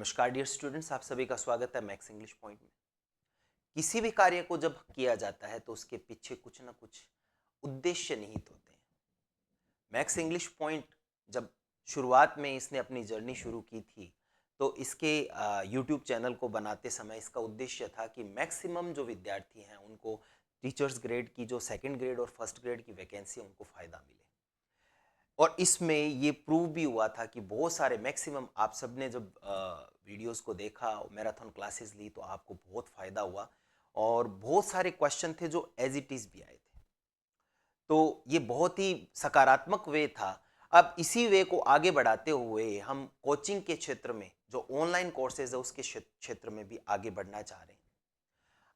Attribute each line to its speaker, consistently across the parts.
Speaker 1: नमस्कार dear students, आप सभी का स्वागत है मैक्स इंग्लिश पॉइंट में। किसी भी कार्य को जब किया जाता है तो उसके पीछे कुछ ना कुछ उद्देश्य निहित होते हैं। मैक्स इंग्लिश पॉइंट जब शुरुआत में इसने अपनी जर्नी शुरू की थी तो इसके यूट्यूब चैनल को बनाते समय इसका उद्देश्य था कि मैक्सिमम जो विद्यार्थी हैं उनको टीचर्स ग्रेड की जो सेकंड ग्रेड और फर्स्ट ग्रेड की वैकेंसी उनको फ़ायदा मिले। और इसमें ये प्रूव भी हुआ था कि बहुत सारे मैक्सिमम आप सबने जब वीडियोस को देखा, मैराथन क्लासेस ली तो आपको बहुत फ़ायदा हुआ और बहुत सारे क्वेश्चन थे जो एज इट इज़ भी आए थे। तो ये बहुत ही सकारात्मक वे था। अब इसी वे को आगे बढ़ाते हुए हम कोचिंग के क्षेत्र में जो ऑनलाइन कोर्सेज है उसके क्षेत्र में भी आगे बढ़ना चाह रहे हैं।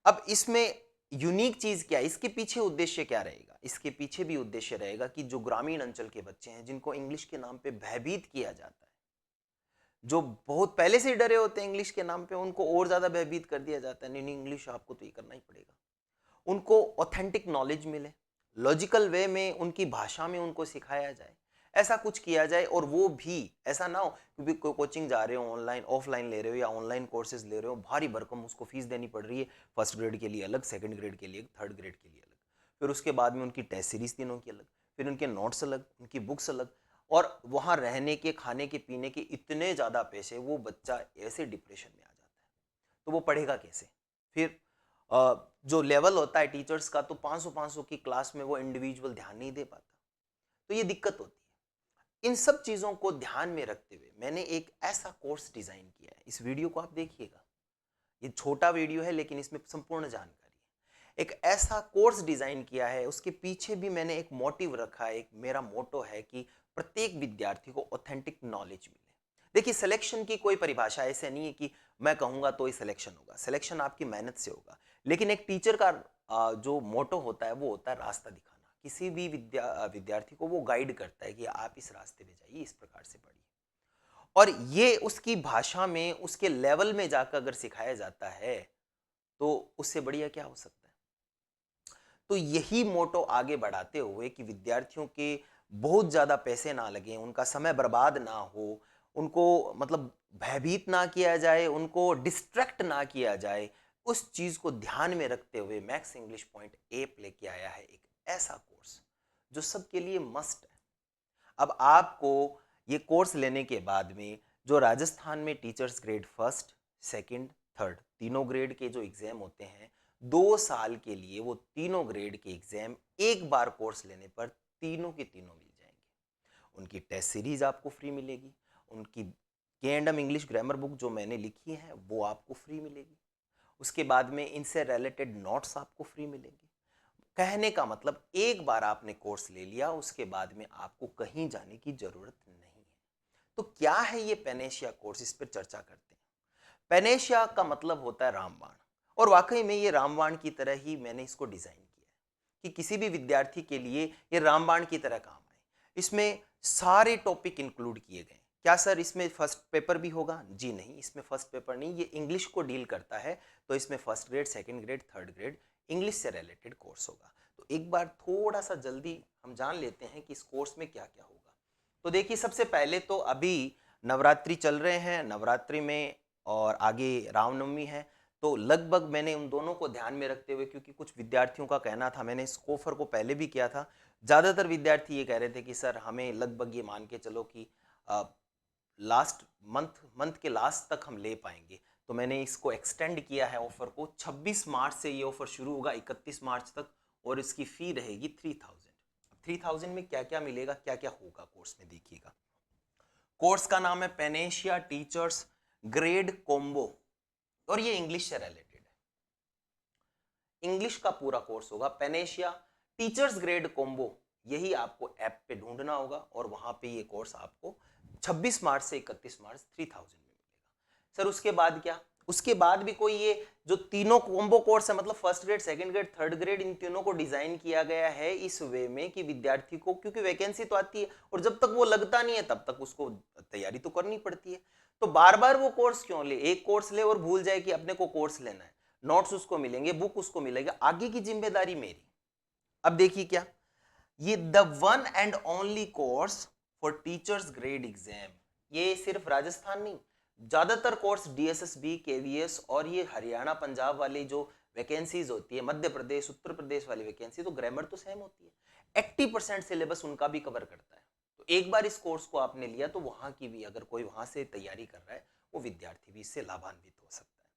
Speaker 1: अब इसमें यूनिक चीज क्या है, इसके पीछे उद्देश्य क्या रहेगा? इसके पीछे भी उद्देश्य रहेगा कि जो ग्रामीण अंचल के बच्चे हैं जिनको इंग्लिश के नाम पे भयभीत किया जाता है, जो बहुत पहले से ही डरे होते हैं इंग्लिश के नाम पे, उनको और ज्यादा भयभीत कर दिया जाता है, नहीं नहीं इंग्लिश आपको तो ये करना ही पड़ेगा। उनको ऑथेंटिक नॉलेज मिले, लॉजिकल वे में उनकी भाषा में उनको सिखाया जाए, ऐसा कुछ किया जाए। और वो भी ऐसा ना हो क्योंकि कोचिंग जा रहे हो, ऑनलाइन ऑफलाइन ले रहे हो या ऑनलाइन कोर्सेज ले रहे हो, भारी भरकम उसको फीस देनी पड़ रही है, फर्स्ट ग्रेड के लिए अलग, सेकंड ग्रेड के लिए अलग, थर्ड ग्रेड के लिए अलग, फिर उसके बाद में उनकी टेस्ट सीरीज तीनों की अलग, फिर उनके नोट्स अलग, उनकी बुक्स अलग, और वहाँ रहने के, खाने के, पीने के इतने ज़्यादा पैसे, वो बच्चा ऐसे डिप्रेशन में आ जाता है। तो वो पढ़ेगा कैसे? फिर जो लेवल होता है टीचर्स का, तो 500-500 की क्लास में वो इंडिविजुअल ध्यान नहीं दे पाता, तो ये दिक्कत होती है। इन सब चीज़ों को ध्यान में रखते हुए मैंने एक ऐसा कोर्स डिज़ाइन किया है। इस वीडियो को आप देखिएगा, ये छोटा वीडियो है लेकिन इसमें संपूर्ण जानकारी है। एक ऐसा कोर्स डिज़ाइन किया है, उसके पीछे भी मैंने एक मोटिव रखा है, एक मेरा मोटो है कि प्रत्येक विद्यार्थी को ऑथेंटिक नॉलेज मिले। देखिए, सिलेक्शन की कोई परिभाषा ऐसे नहीं है कि मैं कहूंगा तो ही सिलेक्शन होगा, सिलेक्शन आपकी मेहनत से होगा। लेकिन एक टीचर का जो मोटो होता है वो होता है रास्ता दिखाना। किसी भी विद्यार्थी को वो गाइड करता है कि आप इस रास्ते पे जाइए, इस प्रकार से पढ़िए। और ये उसकी भाषा में, उसके लेवल में जाकर अगर सिखाया जाता है तो उससे बढ़िया क्या हो सकता है। तो यही मोटो आगे बढ़ाते हुए कि विद्यार्थियों के बहुत ज़्यादा पैसे ना लगें, उनका समय बर्बाद ना हो, उनको मतलब भयभीत ना किया जाए, उनको डिस्ट्रैक्ट ना किया जाए, उस चीज़ को ध्यान में रखते हुए मैक्स इंग्लिश पॉइंट ऐप लेके आया है एक ऐसा कोर्स जो सबके लिए मस्ट है। अब आपको ये कोर्स लेने के बाद में जो राजस्थान में teachers grade first, second, third तीनों ग्रेड के जो एग्जाम होते हैं, 2 साल के लिए वो तीनों ग्रेड के एग्जाम एक बार कोर्स लेने पर तीनों के तीनों मिल जाएंगे। उनकी टेस्ट सीरीज आपको फ्री मिलेगी, उनकी के&एम इंग्लिश ग्रामर बुक जो मैंने लिखी है वो आपको फ्री मिलेगी, उसके बाद में इनसे रिलेटेड नोट्स आपको फ्री मिलेंगे। कहने का मतलब, एक बार आपने कोर्स ले लिया उसके बाद में आपको कहीं जाने की जरूरत नहीं है। तो क्या है ये पेनेशिया कोर्स, इस पर चर्चा करते हैं। पेनेशिया का मतलब होता है रामबाण, और वाकई में ये रामबाण की तरह ही मैंने इसको डिजाइन किया है कि किसी भी विद्यार्थी के लिए ये रामबाण की तरह काम आए। इसमें सारे टॉपिक इंक्लूड किए गए। क्या सर इसमें फर्स्ट पेपर भी होगा? जी नहीं, इसमें फर्स्ट पेपर नहीं, ये इंग्लिश को डील करता है, तो इसमें first grade, second grade, third grade English से रिलेटेड कोर्स होगा। तो एक बार थोड़ा सा जल्दी हम जान लेते हैं कि इस कोर्स में क्या क्या होगा। तो देखिए, सबसे पहले तो अभी नवरात्रि चल रहे हैं, नवरात्रि में और आगे रामनवमी है, तो लगभग मैंने उन दोनों को ध्यान में रखते हुए, क्योंकि कुछ विद्यार्थियों का कहना था, मैंने इस ऑफर को पहले भी किया था, ज़्यादातर विद्यार्थी ये कह रहे थे कि सर हमें लगभग ये मान के चलो कि लास्ट मंथ के लास्ट तक हम ले पाएंगे। तो मैंने इसको एक्सटेंड किया है ऑफर को, 26 मार्च से ये ऑफर शुरू होगा 31 मार्च तक, और इसकी फी रहेगी 3000। 3000 में क्या क्या मिलेगा, क्या क्या होगा कोर्स में, देखिएगा। कोर्स का नाम है पेनेशिया टीचर्स ग्रेड कॉम्बो, और ये इंग्लिश से रिलेटेड है। इंग्लिश का पूरा कोर्स होगा पेनेशिया टीचर्स ग्रेड कॉम्बो, यही आपको ऐप पे ढूंढना होगा और वहां पे ये कोर्स आपको 26 मार्च से 31 मार्च 3000 में मिलेगा। सर उसके बाद क्या? उसके बाद भी कोई ये जो तीनों कॉम्बो कोर्स है, मतलब first grade, second grade, third grade, इन तीनों को डिजाइन किया गया है इस वे में कि विद्यार्थी को, क्योंकि वैकेंसी तो आती है और जब तक वो लगता नहीं है तब तक उसको तैयारी तो करनी पड़ती है, तो बार बार वो कोर्स क्यों ले? एक कोर्स ले और भूल जाए कि अपने को कोर्स लेना है, नोट्स उसको मिलेंगे, बुक उसको मिलेगा, आगे की जिम्मेदारी मेरी। अब देखिए क्या, ये the one and only course for teachers grade exam, ये सिर्फ राजस्थान नहीं, ज़्यादातर कोर्स डीएसएसबी, केवीएस और ये हरियाणा पंजाब वाली जो वैकेंसीज होती है, मध्य प्रदेश उत्तर प्रदेश वाली वैकेंसी, तो ग्रामर तो सेम होती है। 80% सिलेबस उनका भी कवर करता है। तो एक बार इस कोर्स को आपने लिया तो वहाँ की भी, अगर कोई वहाँ से तैयारी कर रहा है, वो विद्यार्थी भी इससे लाभान्वित हो सकता है।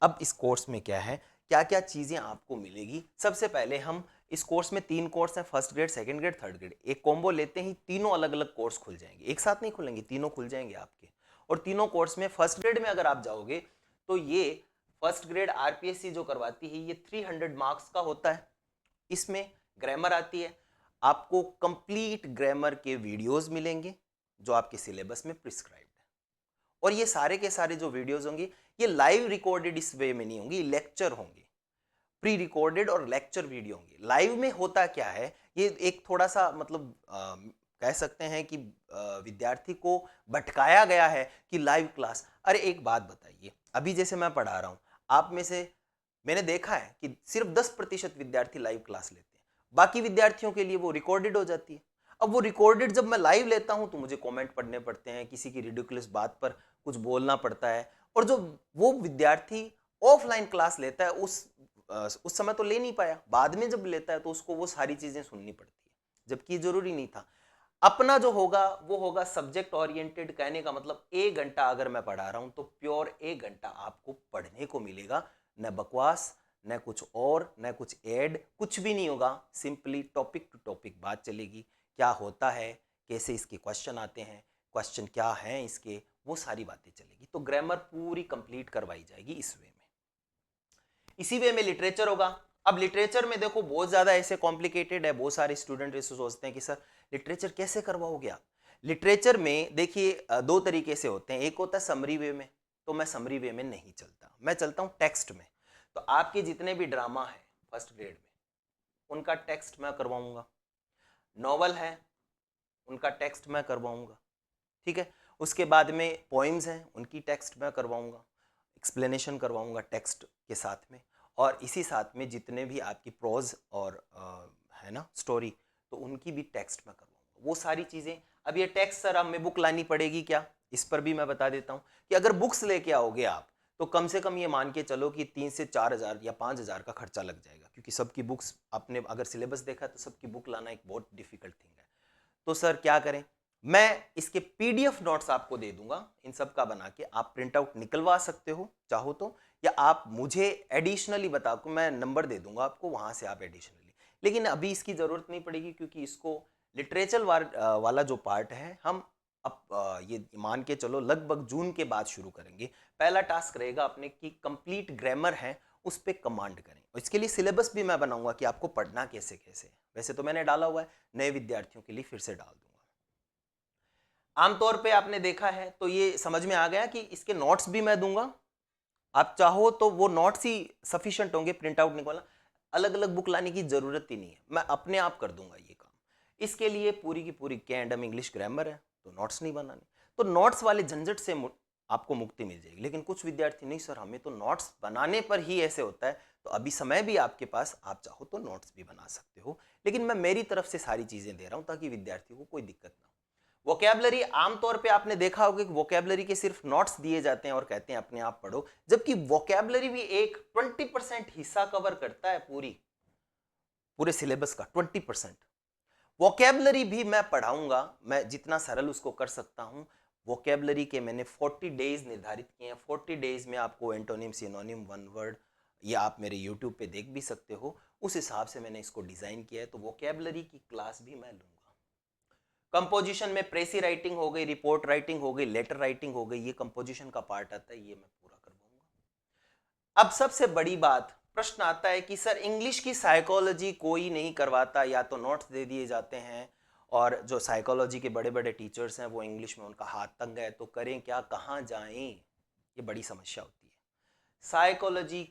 Speaker 1: अब इस कोर्स में क्या है, क्या क्या चीज़ें आपको मिलेगी। सबसे पहले हम इस कोर्स में 3 कोर्स हैं, first grade, second grade, third grade. एक कॉम्बो लेते ही तीनों अलग अलग कोर्स खुल जाएंगे, एक साथ नहीं खुलेंगे, तीनों खुल जाएंगे आपके। और तीनों कोर्स में फर्स्ट ग्रेड में अगर आप जाओगे तो ये फर्स्ट ग्रेड आरपीएससी जो करवाती है ये 300 मार्क्स का होता है। इसमें ग्रामर आती है, आपको कंप्लीट ग्रामर के वीडियोस मिलेंगे जो आपके सिलेबस में प्रिस्क्राइब्ड है। और ये सारे के सारे जो वीडियोस होंगे ये लाइव रिकॉर्डेड इस वे में नहीं होंगे, लेक्चर होंगे, प्री रिकॉर्डेड और लेक्चर वीडियो होंगे। लाइव में होता क्या है, ये एक थोड़ा सा मतलब कह सकते हैं कि विद्यार्थी को भटकाया गया है कि लाइव क्लास। अरे एक बात बताइए, अभी जैसे मैं पढ़ा रहा हूँ, आप में से मैंने देखा है कि सिर्फ 10% विद्यार्थी लाइव क्लास लेते हैं, बाकी विद्यार्थियों के लिए वो रिकॉर्डेड हो जाती है। अब वो रिकॉर्डेड जब मैं लाइव लेता हूं तो मुझे कमेंट पढ़ने पड़ते हैं, किसी की रिडिकुलस बात पर कुछ बोलना पड़ता है। और जो वो विद्यार्थी ऑफलाइन क्लास लेता है उस समय तो ले नहीं पाया, बाद में जब लेता है तो उसको वो सारी चीजें सुननी पड़ती है, जबकि जरूरी नहीं था। अपना जो होगा वो होगा सब्जेक्ट ओरिएंटेड। कहने का मतलब 1 घंटा अगर मैं पढ़ा रहा हूं तो प्योर 1 घंटा आपको पढ़ने को मिलेगा, न बकवास, न कुछ और, न कुछ ऐड, कुछ भी नहीं होगा। सिंपली टॉपिक टू टॉपिक बात चलेगी, क्या होता है, कैसे इसके क्वेश्चन आते हैं, क्वेश्चन क्या हैं इसके, वो सारी बातें चलेगी। तो ग्रामर पूरी कंप्लीट करवाई जाएगी इस वे में। इसी वे में लिटरेचर होगा। अब लिटरेचर में देखो बहुत ज्यादा ऐसे कॉम्प्लिकेटेड है, बहुत सारे स्टूडेंट ऐसे सोचते हैं कि सर लिटरेचर कैसे करवाओगे आप। लिटरेचर में देखिए 2 तरीके से होते हैं, एक होता है समरी वे में, तो मैं समरी वे में नहीं चलता, मैं चलता हूं टेक्स्ट में। तो आपके जितने भी ड्रामा है फर्स्ट ग्रेड में उनका टेक्स्ट मैं करवाऊंगा, नॉवल है उनका टेक्स्ट मैं करवाऊंगा, ठीक है। उसके बाद में पोइम्स हैं उनकी टेक्स्ट मैं करवाऊंगा, एक्सप्लेनेशन करवाऊंगा टेक्स्ट के साथ में। और इसी साथ में जितने भी आपकी प्रोज और है ना स्टोरी, तो उनकी भी टेक्स्ट मैं करवाऊंगा, वो सारी चीज़ें। अब ये टेक्स्ट सर हमें बुक लानी पड़ेगी क्या, इस पर भी मैं बता देता हूँ कि अगर बुक्स लेके आओगे आप तो कम से कम ये मान के चलो कि 3 से 4 हज़ार या 5 हज़ार का खर्चा लग जाएगा, क्योंकि सबकी बुक्स, आपने अगर सिलेबस देखा तो सबकी बुक लाना एक बहुत डिफिकल्ट थिंग है। तो सर क्या करें, मैं इसके पीडीएफ नोट्स आपको दे दूंगा, इन सब का बना के आप प्रिंट आउट निकलवा सकते हो चाहो तो, या आप मुझे एडिशनली बता को मैं नंबर दे दूंगा आपको, वहां से आप एडिशनली। लेकिन अभी इसकी जरूरत नहीं पड़ेगी, क्योंकि इसको लिटरेचर वाला जो पार्ट है हम अब ये मान के चलो लगभग जून के बाद शुरू करेंगे। पहला टास्क रहेगा अपने की कंप्लीट ग्रामर है उस पर कमांड करें, और इसके लिए सिलेबस भी मैं बनाऊंगा कि आपको पढ़ना कैसे कैसे है। वैसे तो मैंने डाला हुआ है, नए विद्यार्थियों के लिए फिर से डाल दूंगा। आमतौर पे आपने देखा है तो ये समझ में आ गया कि इसके नोट्स भी मैं दूंगा, आप चाहो तो वो नोट्स ही सफिशिएंट होंगे, प्रिंट आउट निकालना, अलग अलग बुक लाने की जरूरत ही नहीं है, मैं अपने आप कर दूंगा ये काम। इसके लिए पूरी की पूरी कैंडम इंग्लिश ग्रामर है, तो नोट्स नहीं बनाने, तो नोट्स वाले झंझट से आपको मुक्ति मिल जाएगी। लेकिन कुछ विद्यार्थी नहीं सर हमें तो नोट्स बनाने पर ही ऐसे होता है, तो अभी समय भी आपके पास, आप चाहो तो नोट्स भी बना सकते हो। लेकिन मैं मेरी तरफ से सारी चीजें दे रहा हूं ताकि विद्यार्थियों को कोई दिक्कत ना हो। वोकैबुलरी आमतौर पे आपने देखा होगा कि वोकैबुलरी के सिर्फ नोट्स दिए जाते हैं और कहते हैं अपने आप पढ़ो, जबकि वोकैबुलरी भी एक 20% हिस्सा कवर करता है पूरे सिलेबस का 20%। वोकैबुलरी भी मैं पढ़ाऊंगा, मैं जितना सरल उसको कर सकता हूं। वोकैबुलरी के मैंने 40 डेज निर्धारित किए हैं, 40 डेज में आपको एंटोनिम, सिनोनिम, वन वर्ड, ये आप मेरे यूट्यूब पे देख भी सकते हो, उस हिसाब से मैंने इसको डिजाइन किया है। तो वोकैबुलरी की क्लास भी मैं लूंगा। कंपोजिशन में प्रेसी राइटिंग हो गई, रिपोर्ट राइटिंग हो गई, लेटर राइटिंग हो गई, ये कंपोजिशन का पार्ट आता है, ये मैं पूरा करवाऊंगा। अब सबसे बड़ी बात, प्रश्न आता है कि सर इंग्लिश की साइकोलॉजी कोई नहीं करवाता, या तो नोट्स दे दिए जाते हैं, और जो साइकोलॉजी के बड़े बड़े टीचर्स हैं वो इंग्लिश में उनका हाथ तंग है, तो करें क्या, कहाँ जाएं, ये बड़ी समस्या होती है साइकोलॉजी।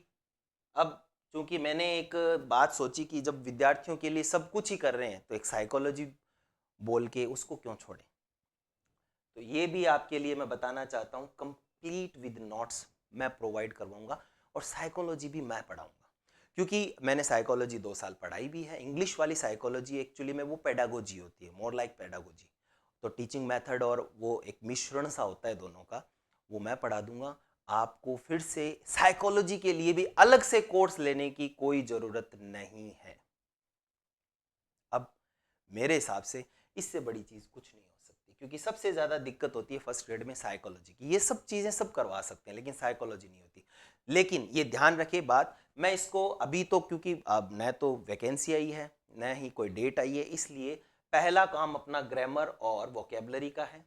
Speaker 1: अब चूंकि मैंने एक बात सोची कि जब विद्यार्थियों के लिए सब कुछ ही कर रहे हैं तो एक साइकोलॉजी बोल के उसको क्यों छोड़ें। तो ये भी आपके लिए मैं बताना चाहता हूँ, कंप्लीट विद नोट्स मैं प्रोवाइड करवाऊंगा, और साइकोलॉजी भी मैं पढ़ाऊंगा, क्योंकि मैंने साइकोलॉजी 2 साल पढ़ाई भी है। इंग्लिश वाली साइकोलॉजी एक्चुअली में वो पेडागोजी होती है, मोर लाइक पेडागोजी, तो टीचिंग मेथड और वो एक मिश्रण सा होता है दोनों का, वो मैं पढ़ा दूंगा। आपको फिर से साइकोलॉजी के लिए भी अलग से कोर्स लेने की कोई ज़रूरत नहीं है। अब मेरे हिसाब से इससे बड़ी चीज़ कुछ नहीं हो सकती, क्योंकि सबसे ज़्यादा दिक्कत होती है फर्स्ट ग्रेड में साइकोलॉजी की। ये सब चीज़ें सब करवा सकते हैं लेकिन साइकोलॉजी नहीं होती। लेकिन ये ध्यान रखिए बात, मैं इसको अभी तो, क्योंकि अब न तो वैकेंसी आई है न ही कोई डेट आई है, इसलिए पहला काम अपना ग्रामर और वोकेबलरी का है,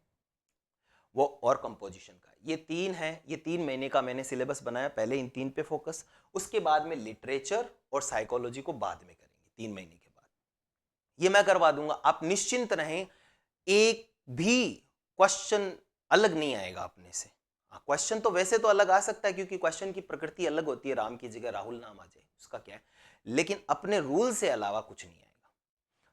Speaker 1: वो और कंपोजिशन का। ये तीन है, ये 3 महीने का मैंने सिलेबस बनाया, पहले इन 3 पे फोकस, उसके बाद में लिटरेचर और साइकोलॉजी को बाद में करेंगे 3 महीने के बाद। ये मैं करवा दूंगा, आप निश्चिंत रहें, एक भी क्वेश्चन अलग नहीं आएगा अपने से। क्वेश्चन तो वैसे तो अलग आ सकता है, क्योंकि क्वेश्चन की प्रकृति अलग होती है, राम की जगह राहुल नाम आ जाए उसका क्या है, लेकिन अपने रूल से अलावा कुछ नहीं आएगा।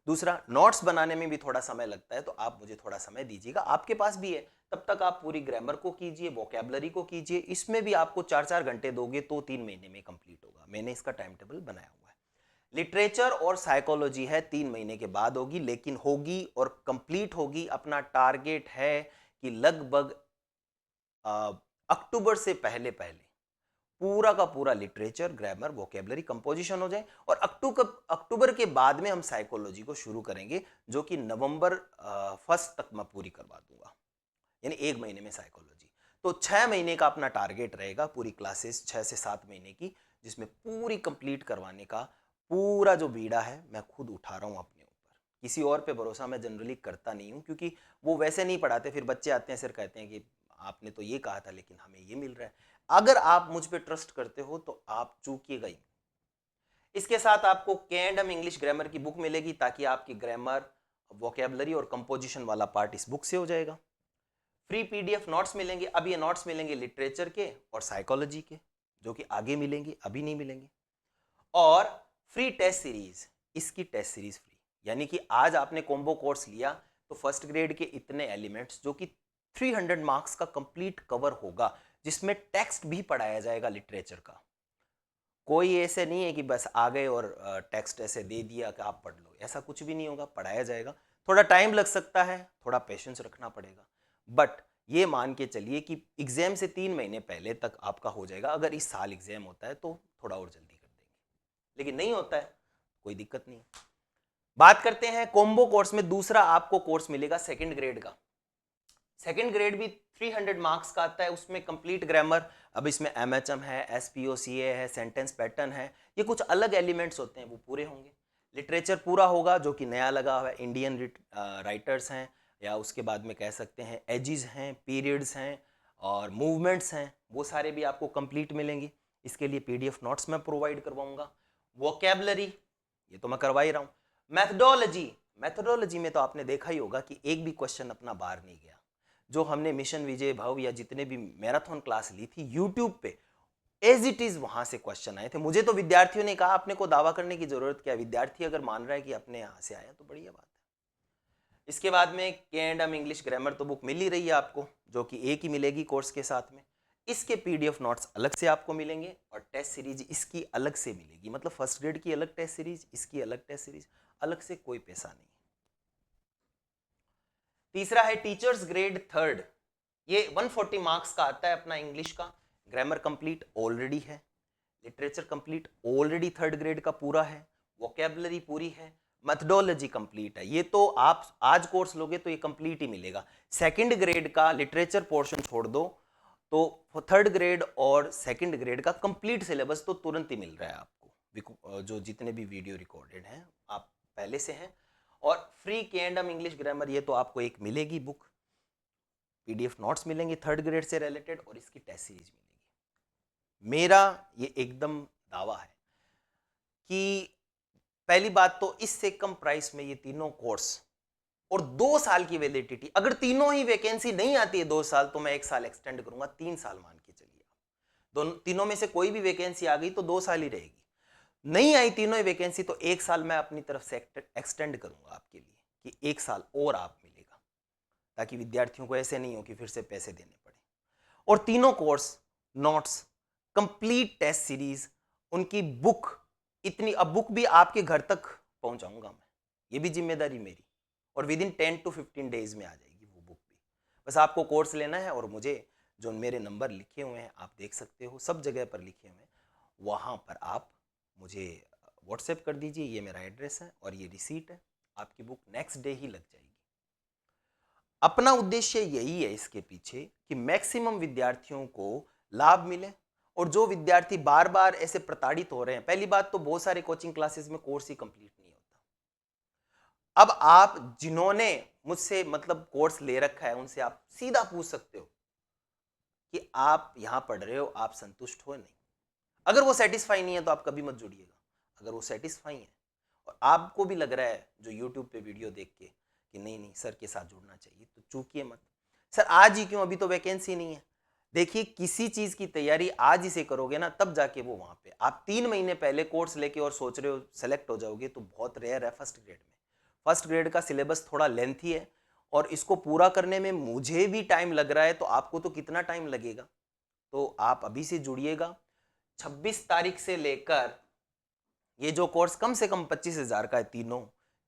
Speaker 1: दूसरा, नोट्स बनाने में भी थोड़ा समय लगता है, तो आप मुझे थोड़ा समय दीजिएगा, आपके पास भी है, तब तक आप पूरी ग्रामर को कीजिए, वोकैबुलरी को कीजिए, इसमें भी आपको 4-4 घंटे दोगे तो 3 महीने में कंप्लीट होगा। मैंने इसका टाइम टेबल बनाया हुआ है। लिटरेचर और साइकोलॉजी है 3 महीने के बाद होगी, लेकिन होगी और कंप्लीट होगी। अपना टारगेट है कि लगभग अक्टूबर से पहले पहले पूरा का पूरा लिटरेचर, ग्रामर, वोकेबलरी, कंपोजिशन हो जाए, और अक्टूबर के बाद में हम साइकोलॉजी को शुरू करेंगे, जो कि नवंबर 1 तक मैं पूरी करवा दूंगा, यानी 1 महीने में साइकोलॉजी। तो 6 महीने का अपना टारगेट रहेगा, पूरी क्लासेस 6 से 7 महीने की, जिसमें पूरी कंप्लीट करवाने का पूरा जो बीड़ा है मैं खुद उठा रहा हूँ अपने ऊपर। किसी और पे भरोसा मैं जनरली करता नहीं हूँ, क्योंकि वो वैसे नहीं पढ़ाते, फिर बच्चे आते हैं, सिर कहते हैं कि आपने तो ये कहा था लेकिन हमें ये मिल रहा है। अगर आप मुझ पे ट्रस्ट करते हो तो आप चूकिएगा ही। इसके साथ आपको के&एम इंग्लिश ग्रामर की बुक मिलेगी, ताकि आपकी ग्रामर, वोकेबलरी और कंपोजिशन वाला पार्ट इस बुक से हो जाएगा। फ्री पीडीएफ नोट्स मिलेंगे। अब ये नोट्स मिलेंगे लिटरेचर के और साइकोलॉजी के, जो कि आगे मिलेंगे, अभी नहीं मिलेंगे। और फ्री टेस्ट सीरीज, इसकी टेस्ट सीरीज फ्री, यानी कि आज आपने कॉम्बो कोर्स लिया तो फर्स्ट ग्रेड के इतने एलिमेंट्स, जो कि 300 मार्क्स का कंप्लीट कवर होगा, जिसमें टेक्स्ट भी पढ़ाया जाएगा लिटरेचर का। कोई ऐसे नहीं है कि बस आ गए और टेक्स्ट ऐसे दे दिया कि आप पढ़ लो, ऐसा कुछ भी नहीं होगा, पढ़ाया जाएगा। थोड़ा टाइम लग सकता है, थोड़ा पेशेंस रखना पड़ेगा, बट ये मान के चलिए कि एग्जाम से 3 महीने पहले तक आपका हो जाएगा। अगर इस साल एग्जाम होता है तो थोड़ा और जल्दी कर देंगे, लेकिन नहीं होता है कोई दिक्कत नहीं। बात करते हैं कॉम्बो कोर्स में, दूसरा आपको कोर्स मिलेगा सेकंड ग्रेड का। सेकंड ग्रेड भी 300 मार्क्स का आता है, उसमें कंप्लीट ग्रामर, अब इसमें एमएचएम है, एसपीओसीए है, सेंटेंस पैटर्न है, ये कुछ अलग एलिमेंट्स होते हैं, वो पूरे होंगे। लिटरेचर पूरा होगा, जो कि नया लगा हुआ है, इंडियन राइटर्स हैं, या उसके बाद में कह सकते हैं एजिज हैं, पीरियड्स हैं और मूवमेंट्स हैं, वो सारे भी आपको कंप्लीट मिलेंगे। इसके लिए पीडीएफ नोट्स मैं प्रोवाइड करवाऊंगा। वोकेबलरी ये तो मैं करवा ही रहा हूँ। मैथडोलॉजी, मैथडोलॉजी में तो आपने देखा ही होगा कि एक भी क्वेश्चन अपना बाहर नहीं गया। जो हमने मिशन विजय भव या जितने भी मैराथन क्लास ली थी यूट्यूब पे, एज इट इज वहां से क्वेश्चन आए थे। मुझे तो विद्यार्थियों ने कहा अपने को दावा करने की जरूरत क्या है, विद्यार्थी अगर मान रहा है कि अपने यहाँ से आया तो बढ़िया बात है। इसके बाद में के&एम इंग्लिश ग्रामर तो बुक मिल ही रही है आपको, जो कि एक ही मिलेगी कोर्स के साथ में। इसके पीडीएफ नोट्स अलग से आपको मिलेंगे और टेस्ट सीरीज इसकी अलग से मिलेगी, मतलब फर्स्ट ग्रेड की अलग टेस्ट सीरीज, इसकी अलग टेस्ट सीरीज, अलग से कोई पैसा नहीं। तीसरा है टीचर्स ग्रेड थर्ड, ये 140 मार्क्स का आता है अपना इंग्लिश का। ग्रामर कंप्लीट ऑलरेडी है, literature complete already third grade का पूरा है, वोकेबलरी पूरी है, मेथडोलॉजी कंप्लीट है। ये तो आप आज कोर्स लोगे तो ये कंप्लीट ही मिलेगा। सेकंड ग्रेड का लिटरेचर पोर्शन छोड़ दो तो थर्ड ग्रेड और सेकंड ग्रेड का कंप्लीट सिलेबस तो तुरंत ही मिल रहा है आपको, जो जितने भी वीडियो रिकॉर्डेड हैं आप पहले से हैं। और फ्री के&एम इंग्लिश ग्रामर ये तो आपको एक मिलेगी बुक, पीडीएफ नोट्स मिलेंगे थर्ड ग्रेड से रिलेटेड, और इसकी टेस्ट सीरीज मिलेगी। मेरा ये एकदम दावा है कि पहली बात तो इससे कम प्राइस में ये तीनों कोर्स और 2 साल की वैलिडिटी, अगर तीनों ही वैकेंसी नहीं आती है 2 साल तो मैं 1 साल एक्सटेंड करूंगा, 3 साल मान के चलिए आप। दोनों तीनों में से कोई भी वैकेंसी आ गई तो 2 साल ही रहेगी, नहीं आई तीनों ही वैकेंसी तो 1 साल मैं अपनी तरफ से एक्सटेंड करूंगा आपके लिए, कि 1 साल और आप मिलेगा, ताकि विद्यार्थियों को ऐसे नहीं हो कि फिर से पैसे देने पड़े। और तीनों course, notes, complete test series, उनकी बुक, इतनी, अब बुक भी आपके घर तक पहुंचाऊंगा मैं, ये भी जिम्मेदारी मेरी, और विद इन 10 to 15 डेज में आ जाएगी वो बुक भी। बस आपको कोर्स लेना है और मुझे जो मेरे नंबर लिखे हुए हैं आप देख सकते हो, सब जगह पर लिखे हुए हैं, वहाँ पर आप मुझे व्हाट्सएप कर दीजिए। ये मेरा एड्रेस है और ये रिसीट है, आपकी बुक नेक्स्ट डे ही लग जाएगी। अपना उद्देश्य यही है इसके पीछे कि मैक्सिमम विद्यार्थियों को लाभ मिले, और जो विद्यार्थी बार बार ऐसे प्रताड़ित हो रहे हैं, पहली बात तो बहुत सारे कोचिंग क्लासेस में कोर्स ही कंप्लीट नहीं होता। अब आप जिन्होंने मुझसे मतलब कोर्स ले रखा है उनसे आप सीधा पूछ सकते हो कि आप यहां पढ़ रहे हो, आप संतुष्ट हो नहीं। अगर वो सेटिस्फाई नहीं है तो आप कभी मत जुड़िएगा। अगर वो सेटिस्फाई है और आपको भी लग रहा है जो यूट्यूब पे वीडियो देख के कि नहीं नहीं सर के साथ जुड़ना चाहिए, तो चूकिए मत। सर आज ही क्यों, अभी तो वैकेंसी नहीं है। देखिए किसी चीज की तैयारी आज ही से करोगे ना, तब जाके वो वहां पे। आप 3 महीने पहले कोर्स लेके और सोच रहे हो सेलेक्ट हो जाओगे, तो बहुत रेयर है। फर्स्ट ग्रेड में, फर्स्ट ग्रेड का सिलेबस थोड़ा लेंथी है और इसको पूरा करने में मुझे भी टाइम लग रहा है, तो आपको तो कितना टाइम लगेगा। तो आप अभी से जुड़िएगा। 26 तारीख से लेकर, ये जो कोर्स कम से कम 25,000 का है तीनों,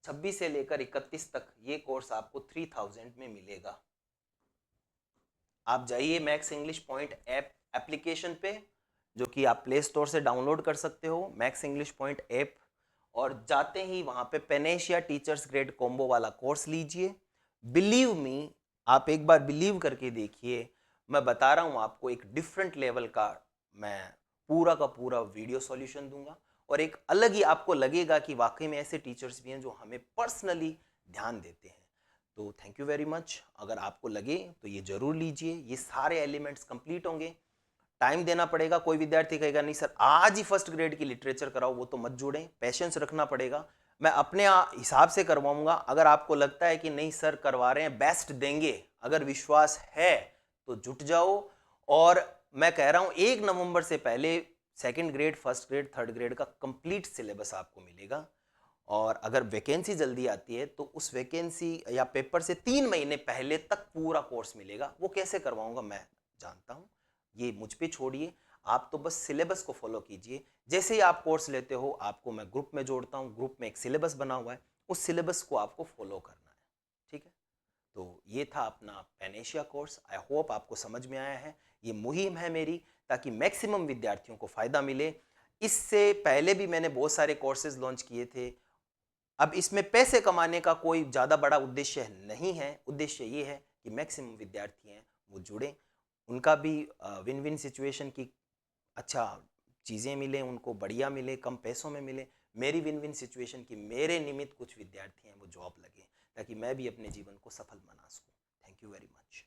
Speaker 1: 26 से लेकर 31 तक ये कोर्स आपको 3000 में मिलेगा। आप जाइए max English point app application पे, जो कि आप प्ले स्टोर से डाउनलोड कर सकते हो, मैक्स इंग्लिश पॉइंट ऐप, और जाते ही वहां पे पेनेशिया टीचर्स ग्रेड कॉम्बो वाला कोर्स लीजिए। बिलीव मी, आप एक बार बिलीव करके देखिए, मैं बता रहा हूं आपको, एक डिफरेंट लेवल का मैं पूरा का पूरा वीडियो सॉल्यूशन दूंगा, और एक अलग ही आपको लगेगा कि वाकई में ऐसे टीचर्स भी हैं जो हमें पर्सनली ध्यान देते हैं। तो थैंक यू वेरी मच। अगर आपको लगे तो ये जरूर लीजिए, ये सारे एलिमेंट्स कंप्लीट होंगे। टाइम देना पड़ेगा। कोई विद्यार्थी कहेगा नहीं सर आज ही फर्स्ट ग्रेड की लिटरेचर कराओ, वो तो मत जुड़ें, पेशेंस रखना पड़ेगा। मैं अपने हिसाब से करवाऊंगा। अगर आपको लगता है कि नहीं सर करवा रहे हैं, बेस्ट देंगे, अगर विश्वास है तो जुट जाओ। और मैं कह रहा हूं 1 नवंबर से पहले second grade, first grade, third grade का कंप्लीट सिलेबस आपको मिलेगा। और अगर वैकेंसी जल्दी आती है तो उस वैकेंसी या पेपर से 3 महीने पहले तक पूरा कोर्स मिलेगा। वो कैसे करवाऊंगा मैं जानता हूं, ये मुझ पे छोड़िए। आप तो बस सिलेबस को फॉलो कीजिए। जैसे ही आप कोर्स लेते हो आपको मैं ग्रुप में जोड़ता हूँ, ग्रुप में एक सिलेबस बना हुआ है, उस सिलेबस को आपको फॉलो करना है। ठीक है, तो ये था अपना पेनेशिया कोर्स। आई होप आपको समझ में आया है। ये मुहिम है मेरी ताकि मैक्सिमम विद्यार्थियों को फायदा मिले। इससे पहले भी मैंने बहुत सारे कोर्सेज लॉन्च किए थे। अब इसमें पैसे कमाने का कोई ज़्यादा बड़ा उद्देश्य नहीं है। उद्देश्य ये है कि मैक्सिमम विद्यार्थी हैं वो जुड़ें, उनका भी विन विन सिचुएशन की अच्छा चीज़ें मिले, उनको बढ़िया मिले, कम पैसों में मिले। मेरी विन विन सिचुएशन की मेरे निमित्त कुछ विद्यार्थी हैं वो जॉब लगे, ताकि मैं भी अपने जीवन को सफल बना सकूं। Thank you very much.